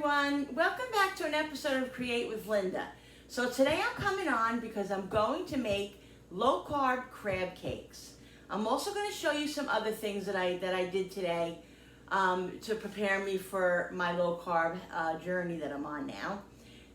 everyone. Welcome back to an episode of Create with Linda. So today I'm coming on because I'm going to make low-carb crab cakes. I'm also going to show you some other things that I did today to prepare me for my low-carb journey that I'm on now.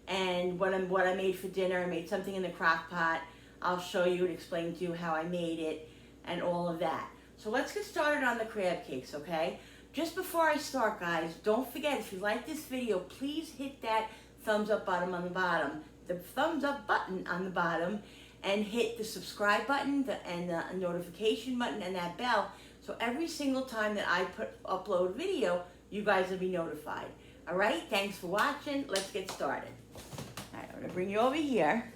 And what I made for dinner. I made something in the crock pot. I'll show you and explain to you how I made it and all of that. So let's get started on the crab cakes, okay? Just before I start, guys, don't forget, if you like this video, please hit that thumbs up button on the bottom, the thumbs up button on the bottom, and hit the subscribe button and the notification button and that bell, so every single time that I upload video, you guys will be notified. All right, thanks for watching. Let's get started. All right, I'm gonna bring you over here.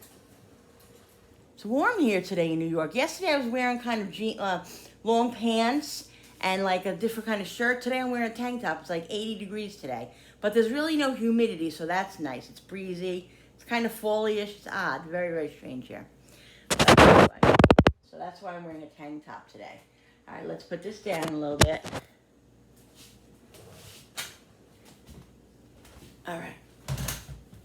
It's warm here today in New York. Yesterday I was wearing kind of long pants and like a different kind of shirt. Today I'm wearing a tank top. It's like 80 degrees today. But there's really no humidity, so that's nice. It's breezy. It's kind of fall-ish. It's odd. Very, very strange here. But anyway, so that's why I'm wearing a tank top today. All right, let's put this down a little bit. All right.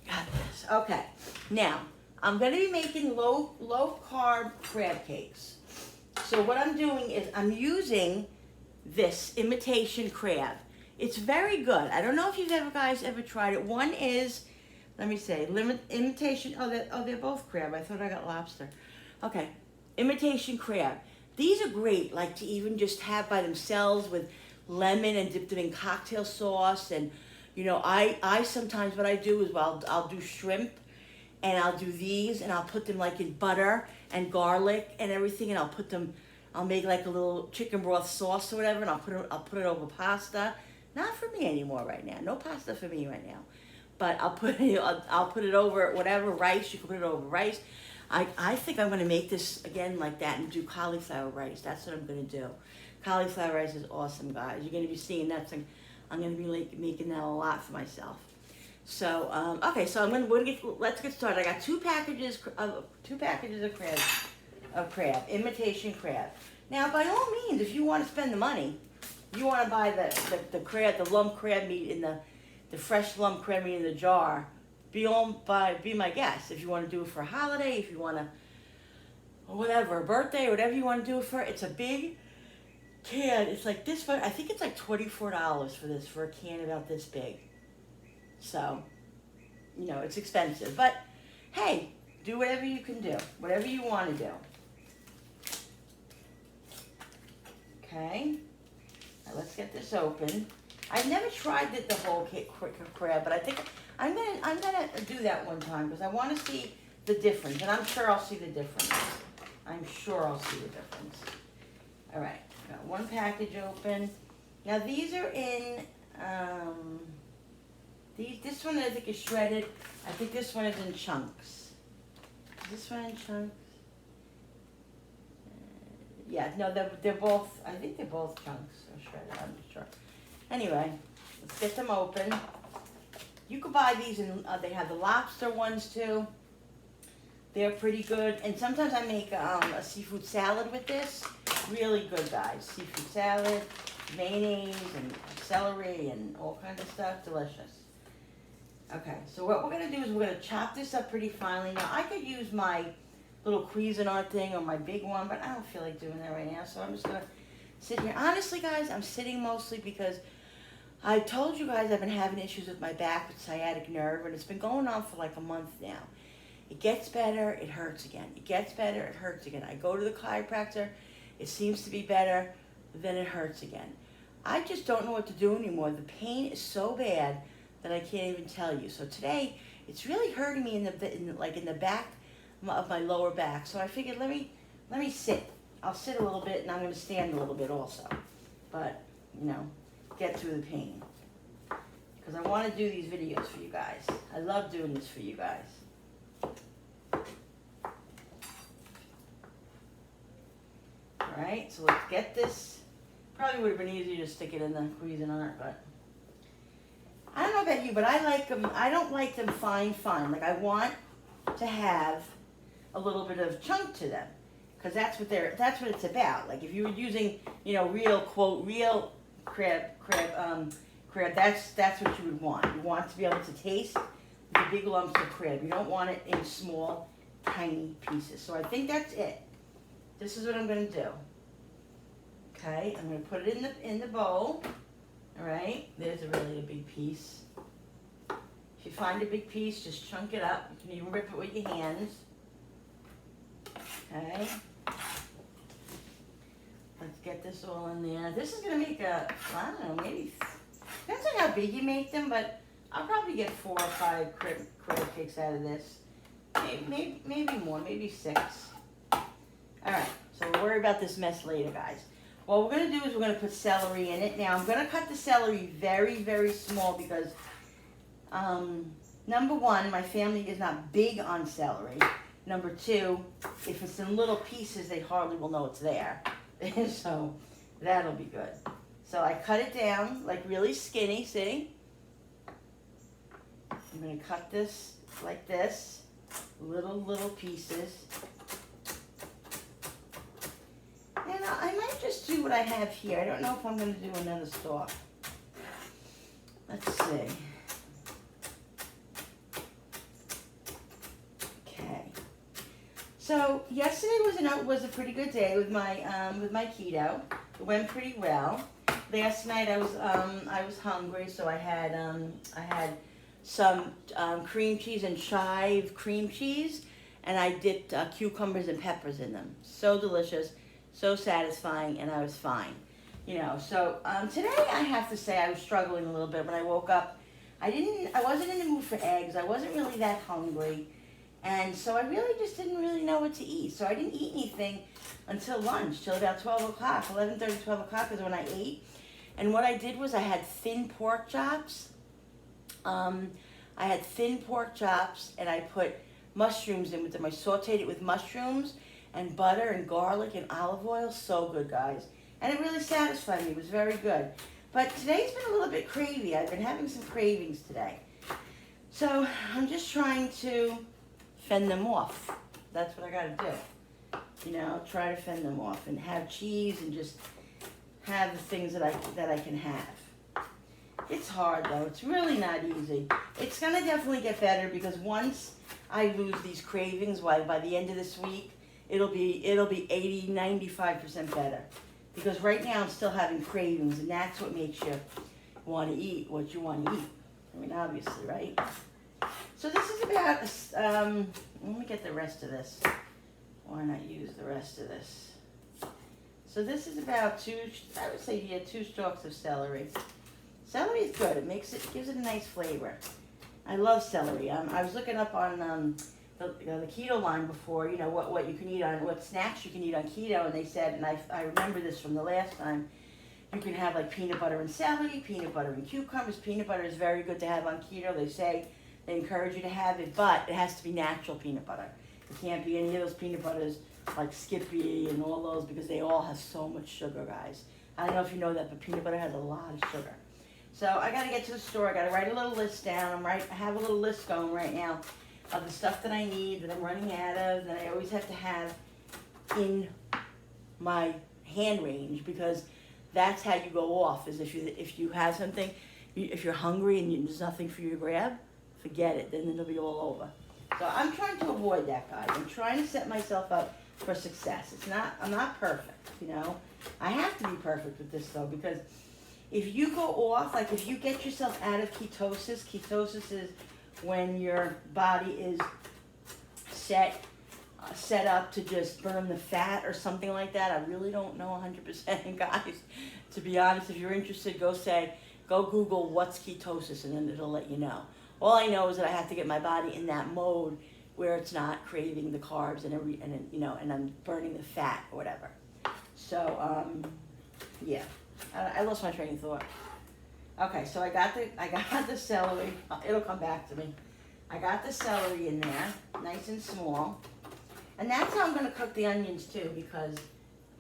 Got this. Okay. Now, I'm going to be making low-carb crab cakes. So what I'm doing is I'm using this imitation crab. It's very good. I don't know if you guys ever tried it. One is, let me say, imitation. Oh, they're both crab. I thought I got lobster. Okay, imitation crab. These are great, like to even just have by themselves with lemon and dip them in cocktail sauce. And you know, I sometimes what I do is, well, I'll do shrimp, and I'll do these, and I'll put them like in butter and garlic and everything, and I'll make like a little chicken broth sauce or whatever, and I'll put it over pasta. Not for me anymore right now. No pasta for me right now. But I'll put it over whatever rice. You can put it over rice. I think I'm going to make this again like that and do cauliflower rice. That's what I'm going to do. Cauliflower rice is awesome, guys. You're going to be seeing that. I'm going to be like making that a lot for myself. So okay, so let's get started. I got two packages of crab, imitation crab. Now, by all means, if you want to spend the money, you want to buy the crab, the lump crab meat in the fresh lump crab meat in the jar. Be my guest. If you want to do it for a holiday, if you want to, or whatever, a birthday, whatever you want to do it for. It's a big can. It's like this. I think it's like $24 for a can about this big. So, you know, it's expensive, but hey, do whatever you can do, whatever you want to do. Okay, now let's get this open. I've never tried the whole crab, but I think I'm gonna do that one time because I want to see the difference, and I'm sure I'll see the difference. I'm sure I'll see the difference. All right, got one package open. Now these are in. This one I think is shredded. I think this one is in chunks. Is this one in chunks? Yeah, no, they're both, I think they're both chunks or shredded, I'm not sure. Anyway, let's get them open. You could buy these in, they have the lobster ones too. They're pretty good. And sometimes I make a seafood salad with this. Really good, guys. Seafood salad, mayonnaise and celery and all kinds of stuff. Delicious. Okay, so what we're going to do is we're going to chop this up pretty finely. Now, I could use my little Cuisinart thing or my big one, but I don't feel like doing that right now, so I'm just going to sit here. Honestly, guys, I'm sitting mostly because I told you guys I've been having issues with my back with sciatic nerve, and it's been going on for like a month now. It gets better, it hurts again. It gets better, it hurts again. I go to the chiropractor, it seems to be better, then it hurts again. I just don't know what to do anymore. The pain is so bad that I can't even tell you. So today, it's really hurting me in the back of my lower back. So I figured, let me sit. I'll sit a little bit, and I'm going to stand a little bit also. But, you know, get through the pain. Because I want to do these videos for you guys. I love doing this for you guys. All right, so let's get this. Probably would have been easier to stick it in the Cuisinart, but I don't know about you, but I like them. I don't like them fine. Like, I want to have a little bit of chunk to them, because that's what it's about. Like, if you were using, you know, real crab crab, that's what you would want. You want to be able to taste the big lumps of crab. You don't want it in small, tiny pieces. So I think that's it. This is what I'm going to do. Okay, I'm going to put it in the bowl. All right, there's really a big piece. If you find a big piece, just chunk it up. You can even rip it with your hands. Okay. Let's get this all in there. This is going to make I don't know, maybe, depends on how big you make them, but I'll probably get 4 or 5 crab cakes out of this. Maybe more, maybe 6. All right, so we'll worry about this mess later, guys. What we're going to do is we're going to put celery in it. Now, I'm going to cut the celery very, very small because, number one, my family is not big on celery. Number two, if it's in little pieces, they hardly will know it's there. So that'll be good. So I cut it down like really skinny, see? I'm going to cut this like this, little pieces. And I might just do what I have here. I don't know if I'm going to do another stalk. Let's see. Okay. So yesterday was a pretty good day with my keto. It went pretty well. Last night I was hungry, so I had some cream cheese and chive cream cheese, and I dipped cucumbers and peppers in them. So delicious. So satisfying, and I was fine. You know, so today I have to say I was struggling a little bit when I woke up. I wasn't in the mood for eggs. I wasn't really that hungry. And so I really just didn't really know what to eat. So I didn't eat anything until lunch, till about 12 o'clock. 11:30, 12 o'clock is when I ate. And what I did was I had thin pork chops. I had thin pork chops, and I put mushrooms in with them. I sauteed it with mushrooms and butter and garlic and olive oil. So good, guys. And it really satisfied me. It was very good. But today's been a little bit cravey. I've been having some cravings today. So I'm just trying to fend them off. That's what I got to do. You know, try to fend them off and have cheese and just have the things that I can have. It's hard though. It's really not easy. It's gonna definitely get better because once I lose these cravings, by the end of this week, it'll be 80, 95% better. Because right now I'm still having cravings, and that's what makes you want to eat what you want to eat. I mean, obviously, right? So this is about, let me get the rest of this. Why not use the rest of this? So this is about I would say here, 2 stalks of celery. Celery is good. It gives it a nice flavor. I love celery. I was looking up on the keto line before, you know, what you can eat on, what snacks you can eat on keto, and they said, and I remember this from the last time, you can have like peanut butter and celery, peanut butter and cucumbers. Peanut butter is very good to have on keto. They say they encourage you to have it, but it has to be natural peanut butter. It can't be any of those peanut butters like Skippy and all those because they all have so much sugar, guys. I don't know if you know that, but peanut butter has a lot of sugar. So I got to get to the store. I got to write a little list down. I have a little list going right now of the stuff that I need, that I'm running out of, that I always have to have in my hand range, because that's how you go off, is if you have something, if you're hungry and there's nothing for you to grab, forget it, then it'll be all over. So I'm trying to avoid that, guys. I'm trying to set myself up for success. I'm not perfect, you know. I have to be perfect with this though, because if you go off, like if you get yourself out of ketosis is when your body is set up to just burn the fat or something like that. I really don't know 100%, guys. To be honest, if you're interested, go Google what's ketosis, and then it'll let you know. All I know is that I have to get my body in that mode where it's not craving the carbs and I'm burning the fat or whatever. So yeah, I lost my train of thought. Okay, so I got the celery. It'll come back to me. I got the celery in there, nice and small. And that's how I'm going to cook the onions too, because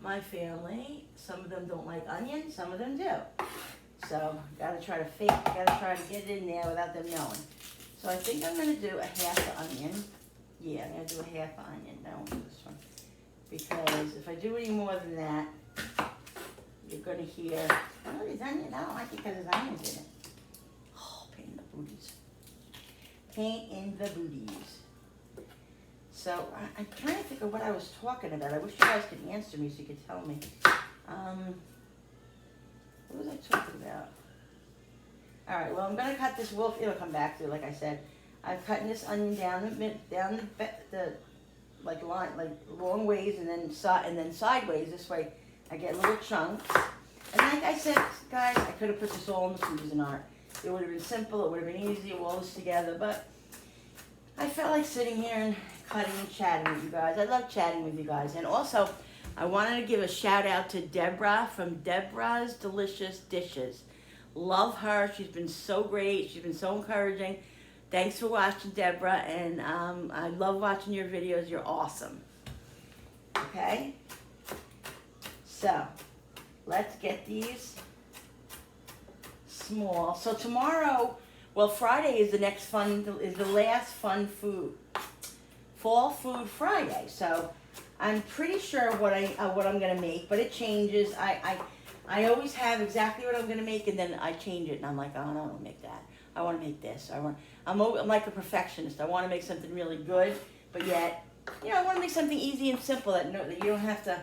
my family, some of them don't like onions, some of them do. So, gotta try to get it in there without them knowing. So I think I'm going to do a half an onion. Yeah, I'm going to do a half an onion. I won't do this one. Because if I do any more than that, you're going to hear, oh, these onions, I don't like it because there's onions in it. paint in the booties. So I'm trying to think of what I was talking about. I wish you guys could answer me so you could tell me. What was I talking about? All right, well, I'm going to cut this wolf. It'll come back to it, like I said. I'm cutting this onion down the like line, like long ways, and then sideways. This way, I get little chunks. And like I said, guys, I could have put this all in the Cuisinart. It would have been simple. It would have been easy to all this together. But I felt like sitting here and cutting and chatting with you guys. I love chatting with you guys. And also, I wanted to give a shout out to Deborah from Deborah's Delicious Dishes. Love her. She's been so great. She's been so encouraging. Thanks for watching, Deborah. And I love watching your videos. You're awesome. Okay? So, let's get these small. So tomorrow, well, Friday is the last fun food. Fall Food Friday. So I'm pretty sure what I'm gonna make, but it changes. I always have exactly what I'm gonna make, and then I change it, and I'm like, oh, no, I don't want to make that. I want to make this. I'm like a perfectionist. I want to make something really good, but yet, I want to make something easy and simple that you don't have to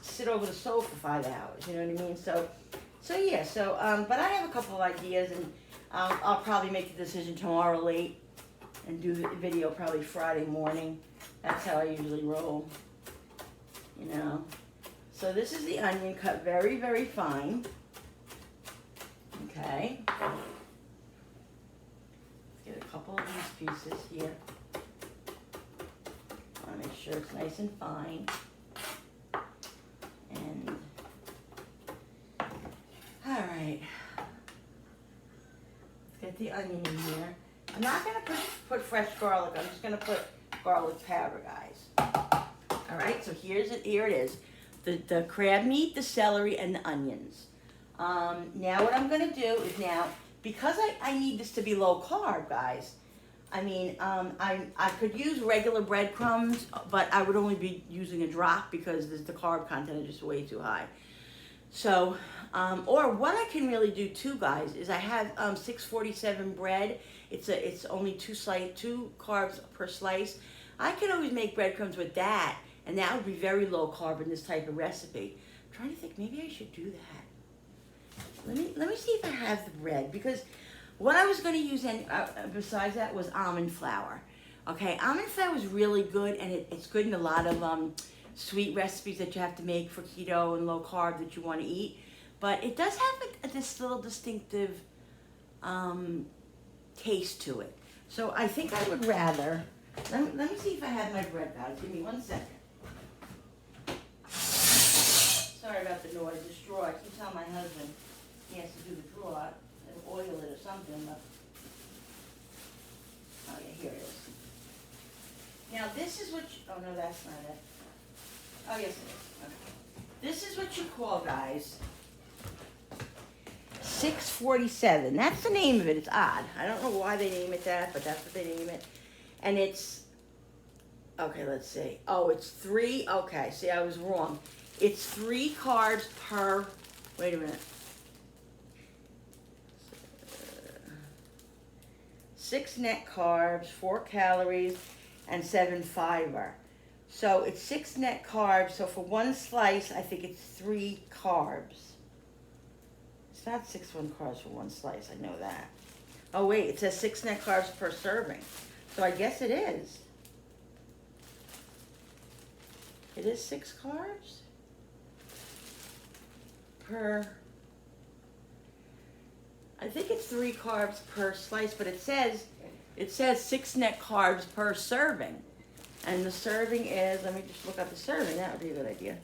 sit over the stove for 5 hours. You know what I mean? So yeah. But I have a couple of ideas, and I'll probably make the decision tomorrow late, and do the video probably Friday morning. That's how I usually roll. So this is the onion cut very, very fine. Okay. Let's get a couple of these pieces here. I want to make sure it's nice and fine. And, all right. Let's get the onion in here. I'm not going to put fresh garlic. I'm just going to put garlic powder, guys. All right, so here it is. The crab meat, the celery, and the onions. Now what I'm going to do is because I need this to be low carb, guys, I could use regular breadcrumbs, but I would only be using a drop because the carb content is just way too high. So, or what I can really do too, guys, is I have 647 bread. It's only two carbs per slice. I can always make breadcrumbs with that, and that would be very low carb in this type of recipe. I'm trying to think, maybe I should do that. Let me see if I have the bread, because what I was going to use besides that was almond flour. Okay, almond flour is really good, and it's good in a lot of sweet recipes that you have to make for keto and low carb that you want to eat. But it does have this little distinctive taste to it. So I think I would rather, let me see if I have my bread powder. Give me 1 second. Sorry about the noise, this drawer. I keep telling my husband he has to do the drawer and oil it or something. But oh yeah, here it is. Now this is what oh no, that's not it. Oh yes it is. Okay. This is what you call, guys, 647. That's the name of it. It's odd. I don't know why they name it that, but that's what they name it. And it's, okay, let's see. Oh, it's 3, okay, see, I was wrong. It's 3 carbs per, wait a minute. 6 net carbs, 4 calories, and 7 fiber. So it's 6 net carbs, so for 1 slice, I think it's 3 carbs. It's not 6 carbs for 1 slice, I know that. Oh wait, it says 6 net carbs per serving. So I guess it is. It is 6 carbs per, I think it's 3 carbs per slice, but it says 6 net carbs per serving. And the serving is, let me just look up the serving, that would be a good idea.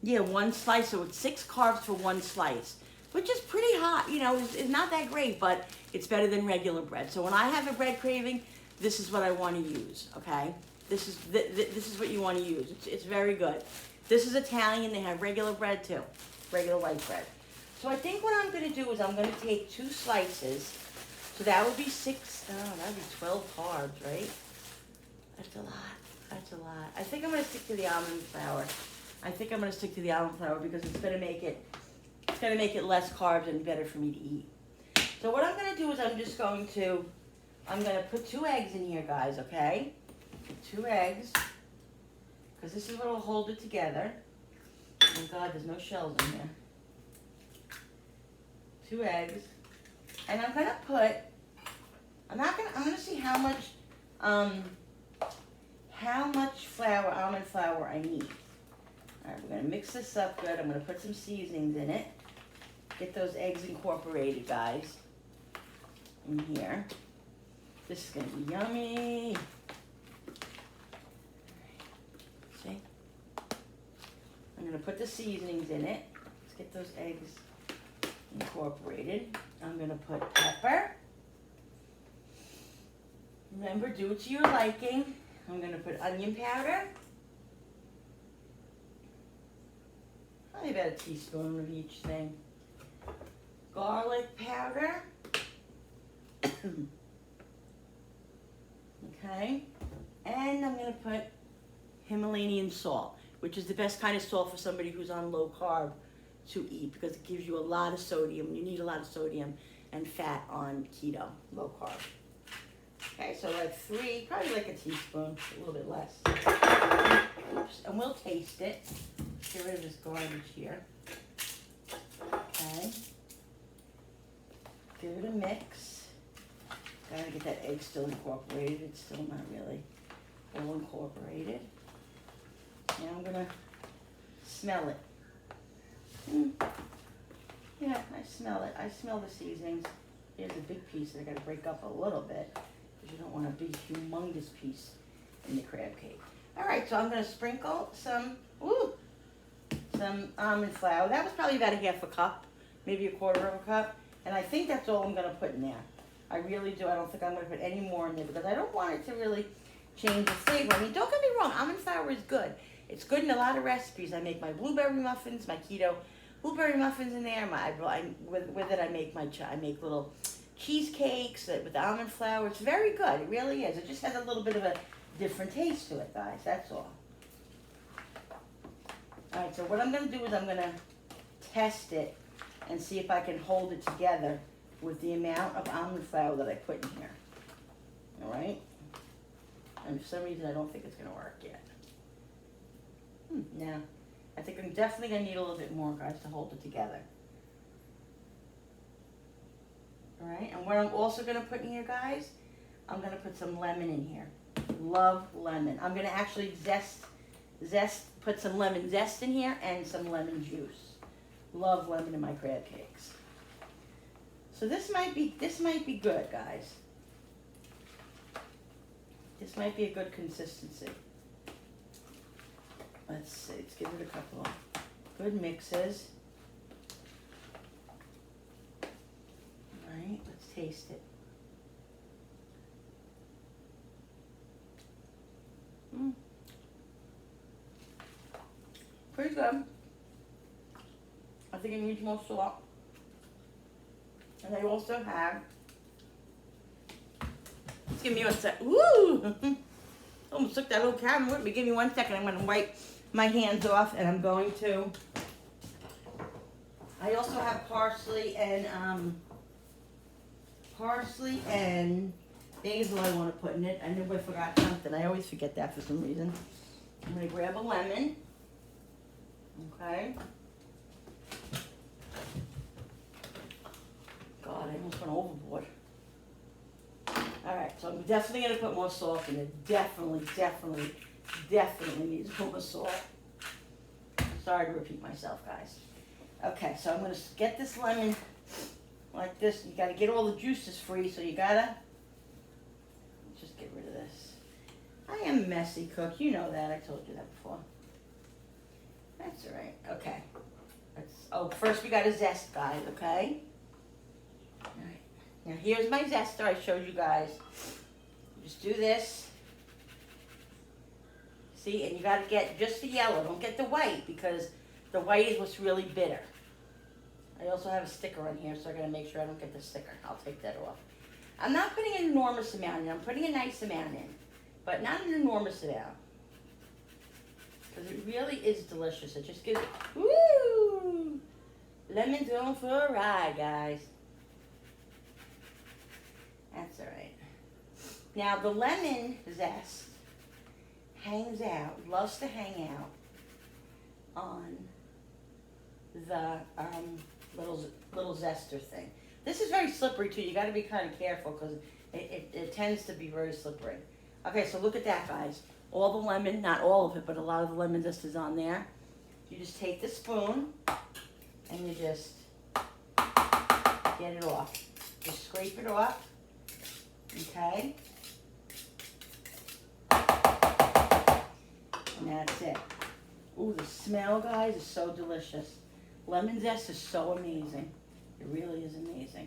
Yeah, 1 slice, so it's 6 carbs for 1 slice, which is pretty hot, it's not that great, but it's better than regular bread. So when I have a bread craving, this is what I want to use, okay? This is what you want to use. It's very good. This is Italian, they have regular bread too, regular white bread. So I think what I'm going to do is I'm going to take 2 slices, so that would be that would be 12 carbs, right? That's a lot. I think I'm going to stick to the almond flour. Because it's going to make it less carbs and better for me to eat. So what I'm going to do is I'm just going to I'm gonna put 2 eggs in here, guys, okay? 2 eggs, because this is what will hold it together. Thank God there's no shells in here. 2 eggs. And I'm gonna put, I'm gonna see how much flour, almond flour I need. All right, we're gonna mix this up good. I'm gonna put some seasonings in it. Get those eggs incorporated, guys, in here. This is gonna be yummy. See? I'm gonna put the seasonings in it. Let's get those eggs incorporated. I'm gonna put pepper. Remember, do it to your liking. I'm gonna put onion powder. Probably about a teaspoon of each thing. Garlic powder. Okay. And I'm gonna put Himalayan salt, which is the best kind of salt for somebody who's on low carb to eat, because it gives you a lot of sodium. You need a lot of sodium and fat on keto, low carb. Okay, so like 3, probably like a teaspoon, a little bit less. Oops, and we'll taste it. Get rid of this garbage here. Okay. Give it a mix. Gotta get that egg still incorporated. It's still not really all incorporated. Now I'm gonna smell it. Yeah, I smell it. I smell the seasonings. Here's a big piece that I gotta break up a little bit, because you don't want a big, humongous piece in the crab cake. All right, so I'm gonna sprinkle some almond flour. That was probably about a 1/2 cup, maybe 1/4 cup. And I think that's all I'm gonna put in there. I really do. I don't think I'm gonna put any more in there, because I don't want it to really change the flavor. I mean, don't get me wrong, almond flour is good. It's good in a lot of recipes. I make my blueberry muffins, my keto blueberry muffins in there. With it, I make little cheesecakes with almond flour. It's very good. It really is. It just has a little bit of a different taste to it, guys. That's all. All right, so what I'm going to do is I'm going to test it and see if I can hold it together with the amount of almond flour that I put in here. All right? And for some reason, I don't think it's going to work yet. Now, I think I'm definitely going to need a little bit more, guys, to hold it together. All right? And what I'm also going to put in here, guys, I'm going to put some lemon in here. Love lemon. I'm going to actually put some lemon zest in here and some lemon juice. Love lemon in my crab cakes. So this might be good, guys. This might be a good consistency. Let's see. Let's give it a couple of good mixes. All right. Let's taste it. Pretty good. I think it needs more salt. And I also have, just give me 1 sec. Woo! Almost took that whole camera with me. Give me 1 second. I'm going to wipe my hands off, and I'm going to, I also have parsley and basil I want to put in it. I knew I forgot something. I always forget that for some reason. I'm going to grab a lemon. Okay. God, I almost went overboard. Alright, so I'm definitely going to put more salt in it. Definitely needs more salt. Sorry to repeat myself, guys. Okay, so I'm going to get this lemon like this. You got to get all the juices free, so you got to just get rid of this. I am a messy cook. You know that. I told you that before. That's all right. Okay. First we got a zest, guys, okay? All right. Now here's my zester I showed you guys. Just do this. See, and you got to get just the yellow. Don't get the white, because the white is what's really bitter. I also have a sticker on here, so I'm going to make sure I don't get the sticker. I'll take that off. I'm not putting an enormous amount in. I'm putting a nice amount in, but not an enormous amount. Because it really is delicious. It just gives it, woo! Lemon's going for a ride, guys. That's all right. Now the lemon zest hangs out, loves to hang out on the little zester thing. This is very slippery too. You got to be kind of careful because it tends to be very slippery. Okay, so look at that, guys. All the lemon, not all of it, but a lot of the lemon zest is on there. You just take the spoon and you just get it off. Just scrape it off. Okay? And that's it. Ooh, the smell, guys, is so delicious. Lemon zest is so amazing. It really is amazing.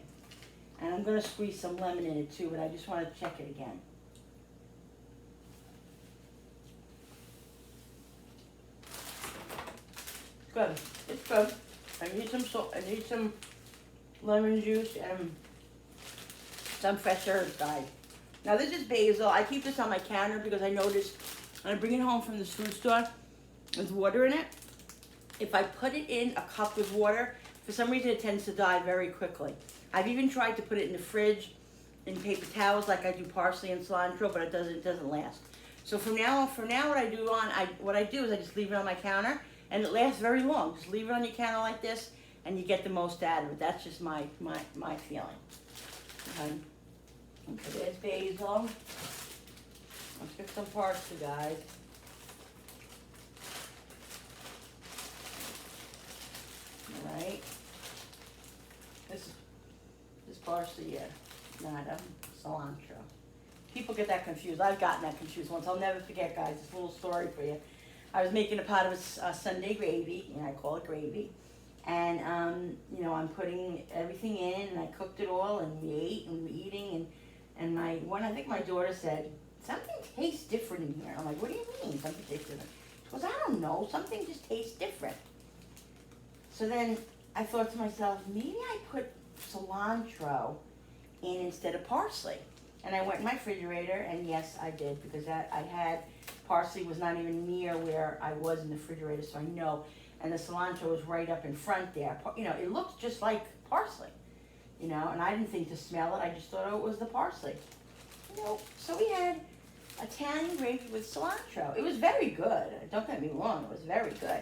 And I'm going to squeeze some lemon in it too, but I just want to check it again. Good. It's good. I need some salt. I need some lemon juice and some fresh herbs, guys. Now this is basil. I keep this on my counter because I noticed when I bring it home from the food store, there's water in it. If I put it in a cup with water, for some reason it tends to die very quickly. I've even tried to put it in the fridge in paper towels like I do parsley and cilantro, but it doesn't last. So from now what I do is I just leave it on my counter, and it lasts very long. Just leave it on your counter like this, and you get the most out of it. That's just my feeling. Okay, there's basil. Let's get some parsley, guys. All right. This parsley here, not cilantro. People get that confused. I've gotten that confused once. I'll never forget, guys, this little story for you. I was making a pot of Sunday gravy, I call it gravy, and I'm putting everything in, and I cooked it all, and we ate, and we were eating, and I think my daughter said, something tastes different in here. I'm like, what do you mean, something tastes different? She goes, I don't know, something just tastes different. So then I thought to myself, maybe I put cilantro in instead of parsley. And I went in my refrigerator, and yes, I did, because I had parsley was not even near where I was in the refrigerator, so I know. And the cilantro was right up in front there. It looked just like parsley, and I didn't think to smell it. I just thought, oh, it was the parsley. So we had Italian gravy with cilantro. It was very good. Don't get me wrong, it was very good.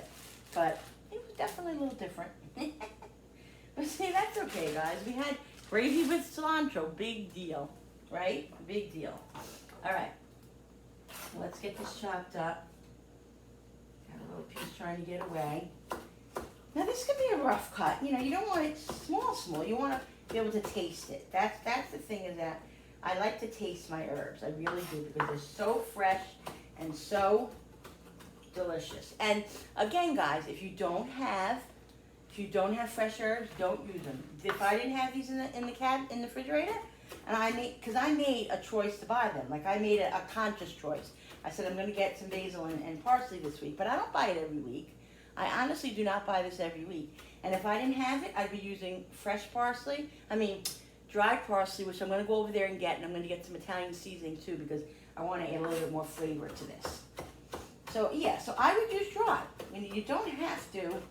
But it was definitely a little different. But see, that's okay, guys. We had gravy with cilantro. Big deal, right? Big deal. All right. Let's get this chopped up. Got a little piece trying to get away. Now this could be a rough cut. You don't want it small. You want to be able to taste it. That's the thing, is that I like to taste my herbs. I really do, because they're so fresh and so delicious. And again, guys, if you don't have fresh herbs, don't use them. If I didn't have these in the refrigerator, and I made a choice to buy them. Like, I made a conscious choice. I said I'm going to get some basil and parsley this week, but I don't buy it every week. I honestly do not buy this every week. And if I didn't have it, I'd be using dried parsley, which I'm going to go over there and get, and I'm going to get some Italian seasoning too, because I want to add a little bit more flavor to this. So yeah, so I would use dry. You don't have to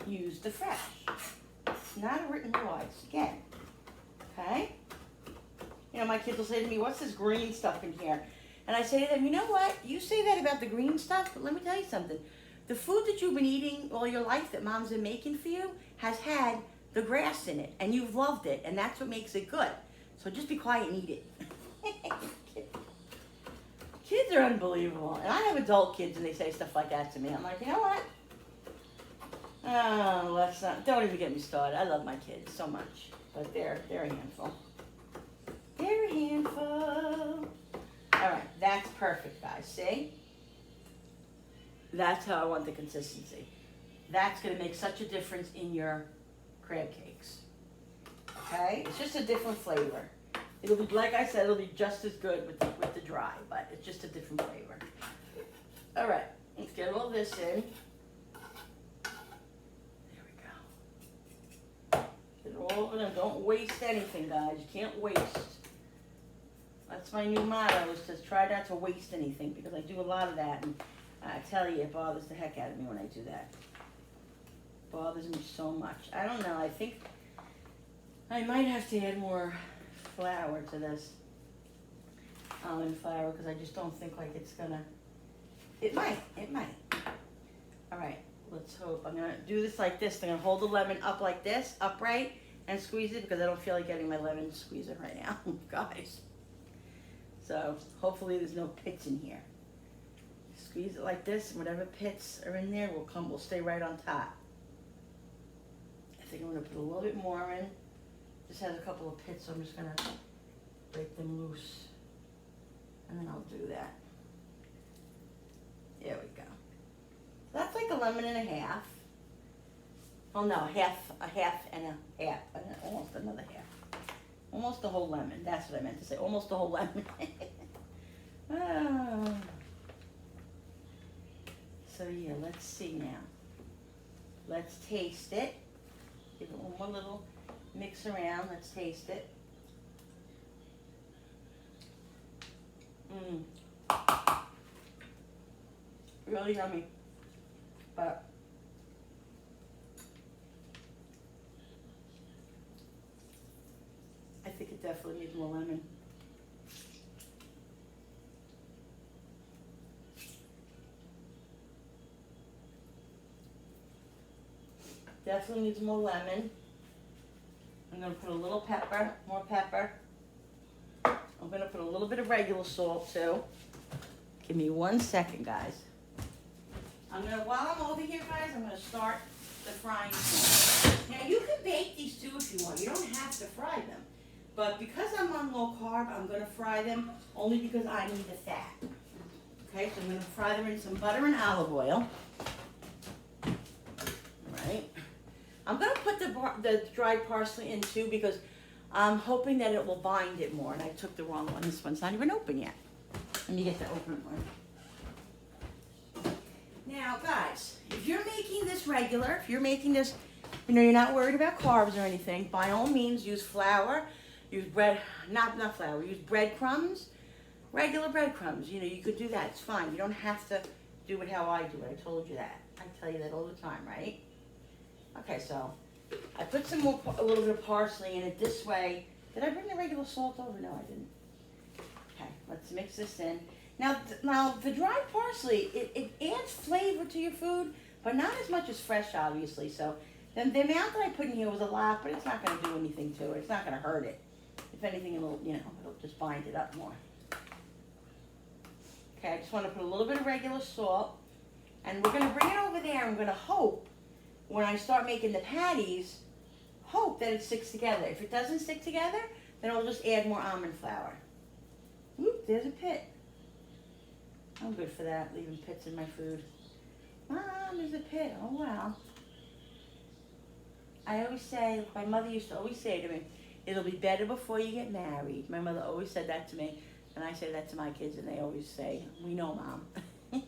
use the fresh. It's not a written advice, again. Okay? My kids will say to me, what's this green stuff in here? And I say to them, you know what? You say that about the green stuff, but let me tell you something. The food that you've been eating all your life that mom's been making for you has had the grass in it, and you've loved it, and that's what makes it good. So just be quiet and eat it. Kids are unbelievable. And I have adult kids, and they say stuff like that to me. I'm like, you know what? Oh, don't even get me started. I love my kids so much, but they're a handful. They're a handful. All right, that's perfect, guys. See? That's how I want the consistency. That's going to make such a difference in your crab cakes. Okay? It's just a different flavor. It'll be, like I said, it'll be just as good with the dry, but it's just a different flavor. All right, let's get all this in. There we go. Get it all over there. Don't waste anything, guys. You can't waste. That's my new motto, is to try not to waste anything, because I do a lot of that, and I tell you, it bothers the heck out of me when I do that. It bothers me so much. I don't know, I think I might have to add more flour to this. almond flour because I just don't think like it's gonna, it might. All right, let's hope. I'm gonna do this like this. I'm gonna hold the lemon up like this, upright, and squeeze it because I don't feel like getting my lemon squeezer right now, guys. So hopefully there's no pits in here. Squeeze it like this, and whatever pits are in there will stay right on top. I think I'm gonna put a little bit more in. This has a couple of pits, so I'm just gonna break them loose. And then I'll do that. There we go. That's like a lemon and a half. Oh no, a half and a half, almost another half. Almost the whole lemon, that's what I meant to say, almost the whole lemon. Oh. So yeah, let's see now. Let's taste it. Give it one more little mix around, let's taste it. Really yummy, but I think it definitely needs more lemon. Definitely needs more lemon. I'm gonna put a little pepper, more pepper. I'm gonna put a little bit of regular salt too. Give me 1 second, guys. While I'm over here, guys, I'm gonna start the frying pan. Now you can bake these too if you want. You don't have to fry them. But because I'm on low carb, I'm gonna fry them only because I need the fat. Okay, so I'm gonna fry them in some butter and olive oil. All right. I'm gonna put the dried parsley in too because I'm hoping that it will bind it more. And I took the wrong one. This one's not even open yet. Let me get the open one. Now, guys, if you're making this regular, if you're making this, you're not worried about carbs or anything, by all means, use flour, use bread, not flour, use breadcrumbs, regular breadcrumbs. You could do that. It's fine. You don't have to do it how I do it. I told you that. I tell you that all the time, right? Okay, so I put a little bit of parsley in it this way. Did I bring the regular salt over? No, I didn't. Okay, let's mix this in. Now the dried parsley, it adds flavor to your food, but not as much as fresh, obviously. So then the amount that I put in here was a lot, but it's not going to do anything to it. It's not going to hurt it. If anything, it'll just bind it up more. Okay, I just want to put a little bit of regular salt, and we're going to bring it over there. I'm going to hope, when I start making the patties, hope that it sticks together. If it doesn't stick together, then I'll just add more almond flour. Oop, there's a pit. I'm good for that, leaving pits in my food. Mom, there's a pit. Oh, wow. I always say, my mother used to always say to me, it'll be better before you get married. My mother always said that to me, and I say that to my kids, and they always say, we know, Mom.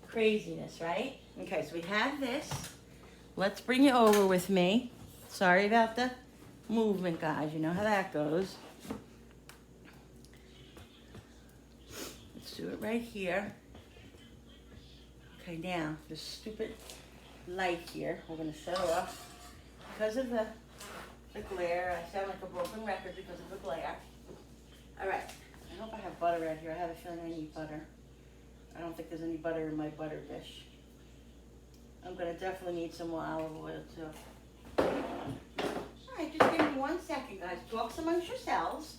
Craziness, right? Okay, so we have this. Let's bring it over with me. Sorry about the movement, guys. You know how that goes. Let's do it right here. Okay, now, this stupid light here, we're going to shut off. Because of the glare, I sound like a broken record because of the glare. All right, I hope I have butter out here. I have a feeling I need butter. I don't think there's any butter in my butter dish. I'm going to definitely need some more olive oil too. Alright, just give me 1 second, guys. Talk amongst yourselves.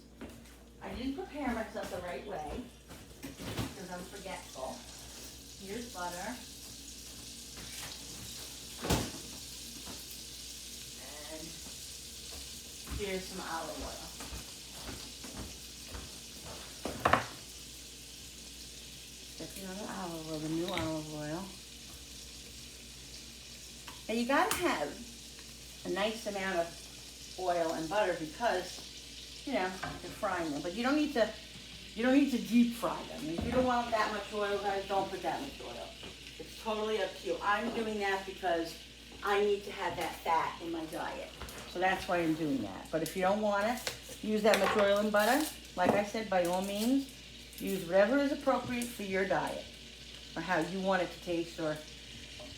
I didn't prepare myself the right way because I'm forgetful. Here's butter. And here's some olive oil. Stepping on the olive oil, the new olive oil. Now you gotta have a nice amount of oil and butter because, you're frying them. But you don't need to deep fry them. If you don't want that much oil, guys, don't put that much oil. It's totally up to you. I'm doing that because I need to have that fat in my diet. So that's why I'm doing that. But if you don't want to use that much oil and butter, like I said, by all means, use whatever is appropriate for your diet or how you want it to taste or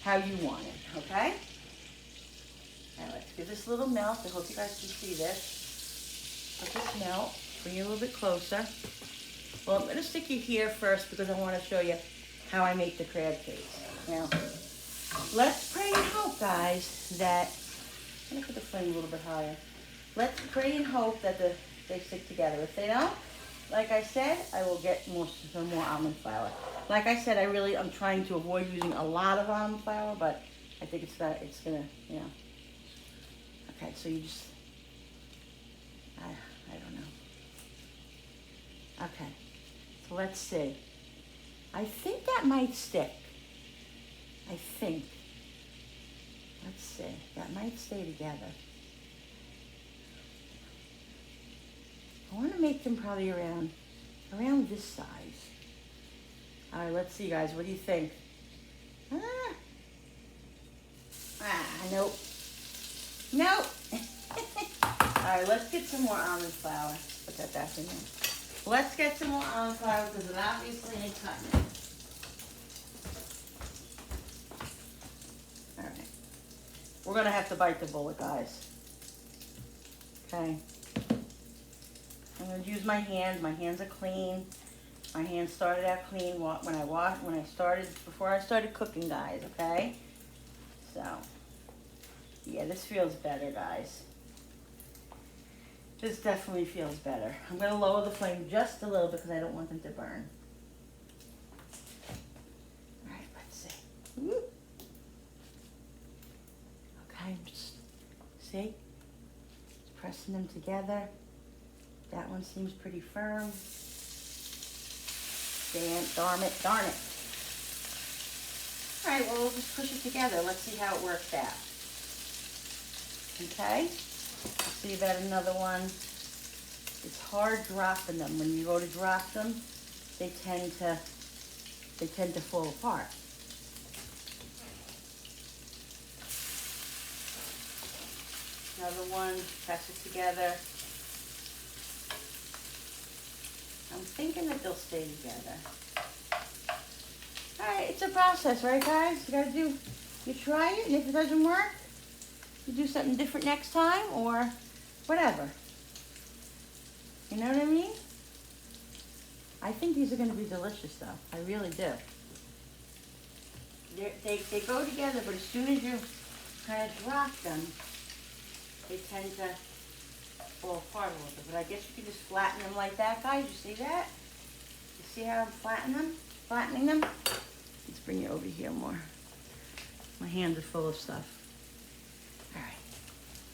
how you want it, okay? Now let's give this a little melt. I hope you guys can see this. Let this melt. Bring it a little bit closer. Well, I'm gonna stick you here first because I wanna show you how I make the crab cakes. Now, let's pray and hope, guys, that, I'm gonna put the flame a little bit higher. Let's pray and hope that they stick together. If they don't, like I said, I will get some more almond flour. Like I said, I'm trying to avoid using a lot of almond flour, but I think it's gonna, you know. Okay, so you just, I don't know. Okay, so let's see. I think that might stick. I think. Let's see, that might stay together. I want to make them probably around this size. All right, let's see, guys. What do you think? Nope. Nope. All right, let's get some more almond flour. Put that back in there. Let's get some more almond flour because it obviously ain't cutting it. All right. We're going to have to bite the bullet, guys. Okay. I'm going to use my hands. My hands are clean. My hands started out clean before I started cooking, guys, okay? So, yeah, this feels better, guys. This definitely feels better. I'm going to lower the flame just a little bit because I don't want them to burn. All right, let's see. Woo. Okay, just see? Pressing them together. That one seems pretty firm. Darn it. All right, well, we'll just push it together. Let's see how it works out. Okay? Let's see about another one. It's hard dropping them. When you go to drop them, they tend to fall apart. Another one, press it together. I'm thinking that they'll stay together. All right, it's a process, right, guys? You try it, and if it doesn't work, you do something different next time, or whatever. You know what I mean? I think these are going to be delicious, though. I really do. They go together, but as soon as you kind of drop them, they tend to fall apart a little bit. But I guess you can just flatten them like that, guys. You see that? You see how I'm flattening them? Let's bring it over here more. My hands are full of stuff. All right.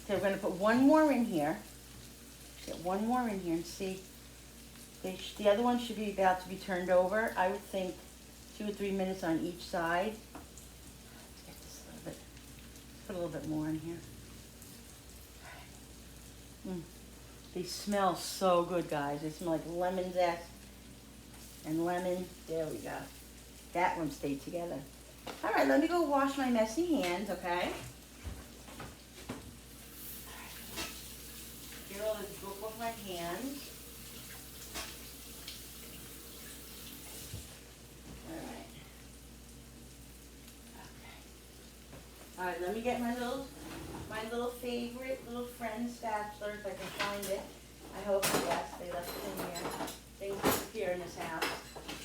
So we're going to put one more in here. Get one more in here and see. The other one should be about to be turned over. I would think 2 or 3 minutes on each side. Let's get this a little bit. Let's put a little bit more in here. They smell so good, guys. They smell like lemon zest and lemon. There we go. That one stayed together. All right, let me go wash my messy hands, okay? Get all this goop off my hands. All right. Okay. All right, let me get my little favorite little friend spatula, if I can find it. I hope, yes, they left it in here. Things disappear in this house.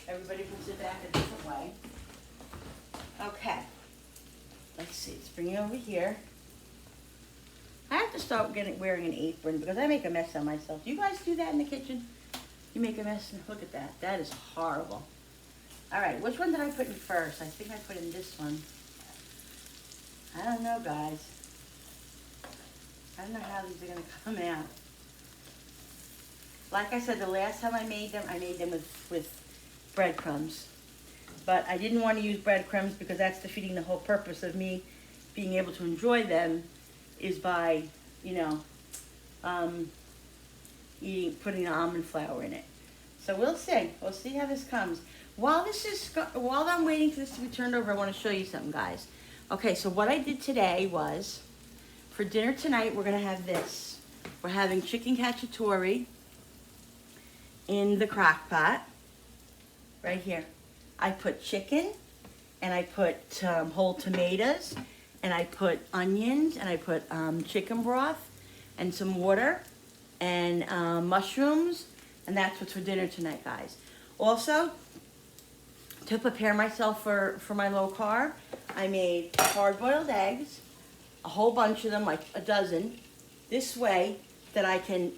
Everybody puts it back a different way. Okay. Let's see, let's bring it over here. I have to start wearing an apron because I make a mess of myself. Do you guys do that in the kitchen? You make a mess? Look at that. That is horrible. All right, which one did I put in first? I think I put in this one. I don't know, guys. I don't know how these are going to come out. Like I said, the last time I made them with breadcrumbs. But I didn't want to use breadcrumbs because that's defeating the whole purpose of me being able to enjoy them is by, you know, putting almond flour in it. So we'll see. We'll see how this comes. While I'm waiting for this to be turned over, I want to show you something, guys. Okay, so what I did today was, for dinner tonight, we're going to have this. We're having chicken cacciatore in the crock pot, right here. I put chicken, and I put whole tomatoes, and I put onions, and I put chicken broth, and some water, and mushrooms, And that's what's for dinner tonight, guys. Also, to prepare myself for my low carb, I made hard-boiled eggs, a whole bunch of them, like a dozen, this way that I can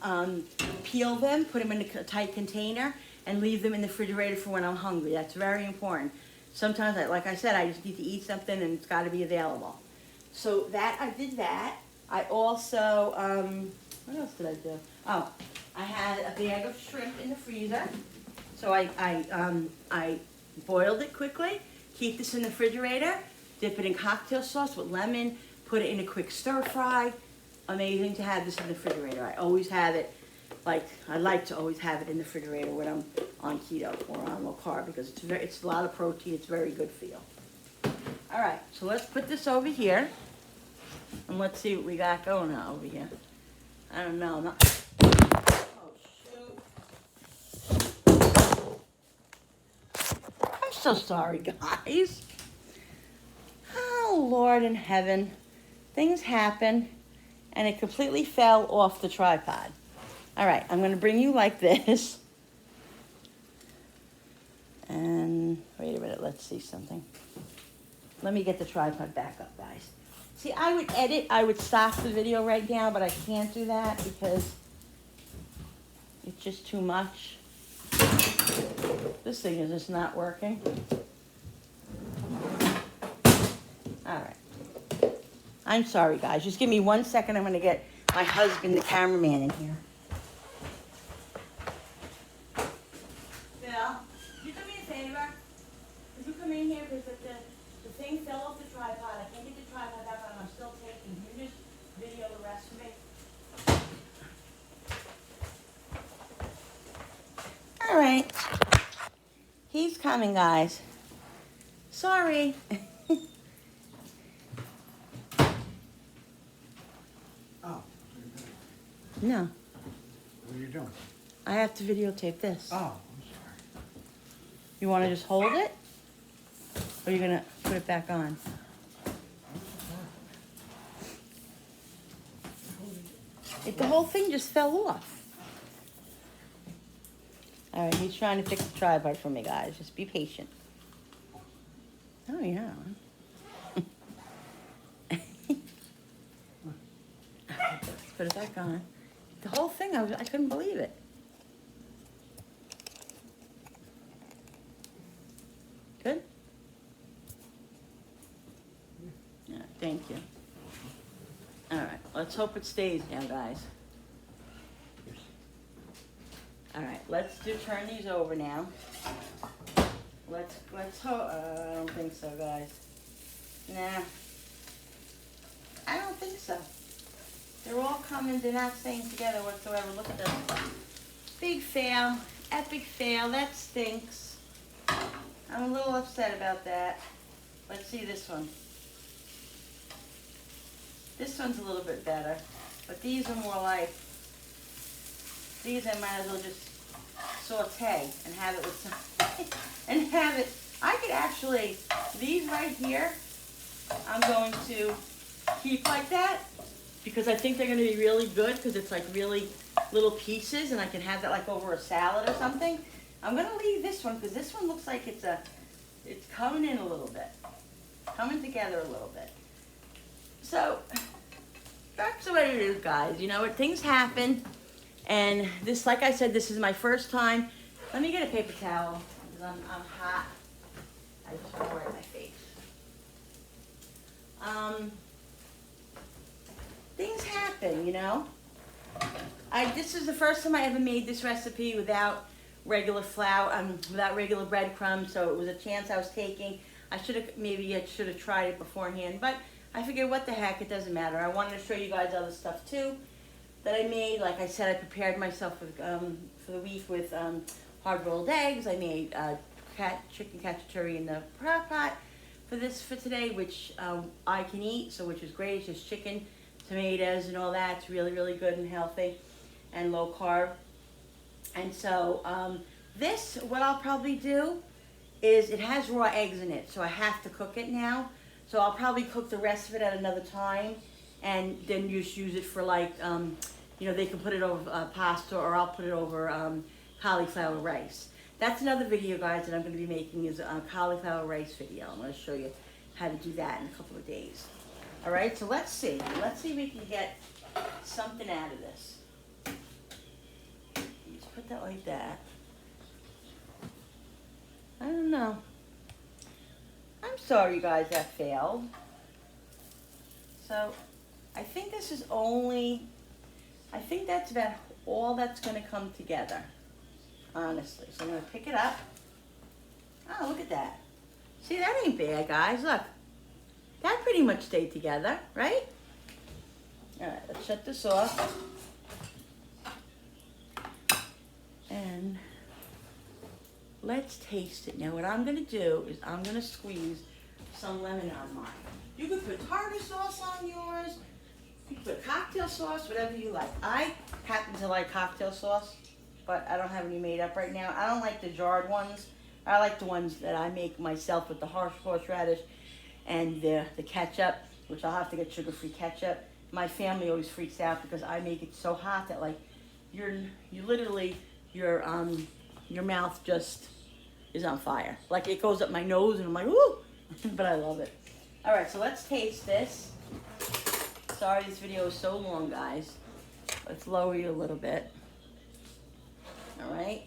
peel them, put them in a tight container, and leave them in the refrigerator for when I'm hungry. That's very important. Sometimes, like I said, I just need to eat something and it's got to be available. So I did that. I also, what else did I do? Oh, I had a bag of shrimp in the freezer. So I boiled it quickly, keep this in the refrigerator, dip it in cocktail sauce with lemon, put it in a quick stir fry. Amazing to have this in the refrigerator. I always have it, I like to always have it in the refrigerator when I'm on keto or on low carb because it's a lot of protein, it's very good for you. All right, so let's put this over here and let's see what we got going on over here. I don't know, oh shoot. I'm so sorry, guys. Oh, Lord in heaven. Things happen, and it completely fell off the tripod. All right, I'm going to bring you like this. And wait a minute, let's see something. Let me get the tripod back up, guys. See, I would stop the video right now, but I can't do that because it's just too much. This thing is just not working. All right. I'm sorry, guys. Just give me 1 second. I'm going to get my husband, the cameraman, in here. Bill, you do me a favor? Could you come in here because the thing fell off the tripod. I can't get the tripod back on. I'm still taking. Can you just video the rest for me? All right. He's coming, guys. Sorry. Oh, No, what are you doing? I have to videotape this. Oh, I'm sorry. You want to just hold it? Or are you going to put it back on? The whole thing just fell off. All right, he's trying to fix the tripod for me, guys. Just be patient. Oh, yeah. Let's put it back on. The whole thing, I couldn't believe it. Good? Yeah, thank you. All right, let's hope it stays now, guys. All right, let's turn these over now. Let's hope, I don't think so, guys. Nah, I don't think so. They're all coming, they're not staying together whatsoever. Look at them. Big fail, epic fail, that stinks. I'm a little upset about that. Let's see this one. This one's a little bit better, but these are more like, these I might as well just saute and have it with some, and have it, I could actually, these right here, I'm going to keep like that because I think they're going to be really good because it's like really little pieces and I can have that like over a salad or something. I'm going to leave this one because this one looks like it's coming in a little bit, coming together a little bit. So that's the way it is, guys. You know what? Things happen. And this, like I said, this is my first time. Let me get a paper towel because I'm hot. I just want to wipe my face. Things happen, you know. This is the first time I ever made this recipe without regular flour, without regular breadcrumbs. So it was a chance I was taking. I should have tried it beforehand, but I figured, what the heck, it doesn't matter. I wanted to show you guys other stuff too that I made. Like I said, I prepared myself for the week with hard-boiled eggs. I made chicken cacciatore in the crock pot for today, which I can eat, so which is great. It's just chicken, tomatoes, and all that. It's really, really good and healthy and low carb. And so what I'll probably do is, it has raw eggs in it, so I have to cook it now. So I'll probably cook the rest of it at another time, and then just use it for like, you know, they can put it over pasta, or I'll put it over cauliflower rice. That's another video, guys, that I'm going to be making is a cauliflower rice video. I'm going to show you how to do that in a couple of days. All right, so let's see. Let's see if we can get something out of this. Just put that like that. I don't know. I'm sorry, guys, that failed. So, I think this is only, I think that's about all that's going to come together, honestly. So I'm going to pick it up. Oh, look at that. See, that ain't bad, guys. Look. That pretty much stayed together, right? All right, let's shut this off. And let's taste it. Now, what I'm going to do is I'm going to squeeze some lemon on mine. You could put tartar sauce on yours. You can put cocktail sauce, whatever you like. I happen to like cocktail sauce, but I don't have any made up right now. I don't like the jarred ones. I like the ones that I make myself with the horseradish and the ketchup, which I'll have to get sugar-free ketchup. My family always freaks out because I make it so hot that like you literally your mouth just is on fire. Like it goes up my nose and I'm like, woo! But I love it. All right, so let's taste this. Sorry this video is so long, guys. Let's lower you a little bit. All right.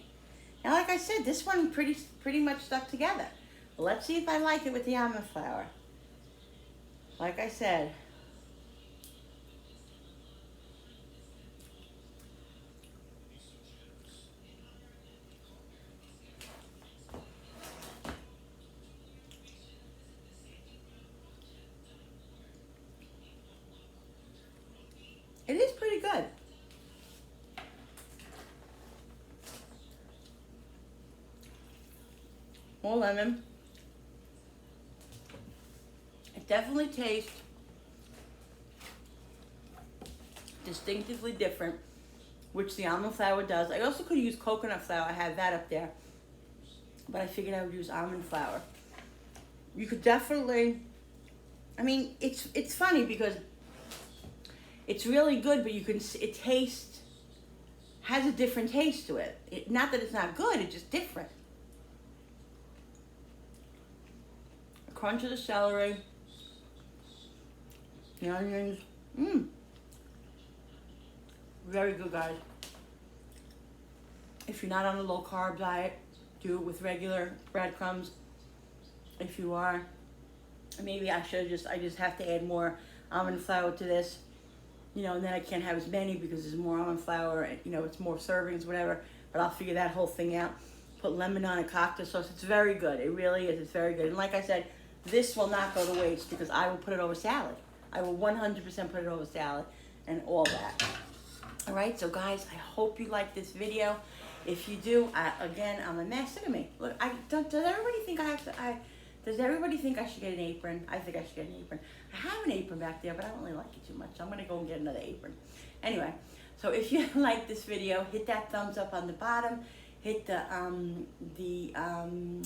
Now, like I said, this one pretty much stuck together. Let's see if I like it with the almond flour. Like I said, it is pretty good. More lemon. It definitely tastes distinctively different, which the almond flour does. I also could use coconut flour. I have that up there, but I figured I would use almond flour. You could definitely, I mean, it's funny because it's really good, but you can, it has a different taste to it. Not that it's not good, it's just different. A crunch of the celery, the onions, very good, guys. If you're not on a low carb diet, do it with regular breadcrumbs. If you are, maybe I just have to add more almond flour to this, you know, and then I can't have as many because there's more almond flour and, you know, it's more servings, whatever, but I'll figure that whole thing out. Put lemon on a cocktail sauce. It's very good. It really is. It's very good. And like I said, this will not go to waste because I will put it over salad. I will 100% put it over salad and all that. All right, so guys, I hope you like this video. If you do, again, I'm a mess. Look at me. Look, does everybody think does everybody think I should get an apron? I think I should get an apron. I have an apron back there, but I don't really like it too much. So I'm gonna go and get another apron. Anyway, so if you like this video, hit that thumbs up on the bottom. Hit the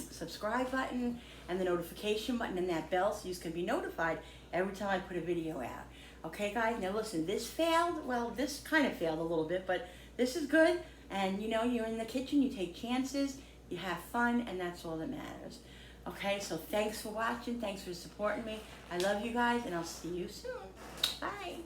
subscribe button and the notification button and that bell so you can be notified every time I put a video out. Okay, guys, now listen, this failed. Well, this kind of failed a little bit, but this is good. And, you know, you're in the kitchen, you take chances, you have fun, and that's all that matters. Okay, so thanks for watching. Thanks for supporting me. I love you guys, and I'll see you soon. Bye.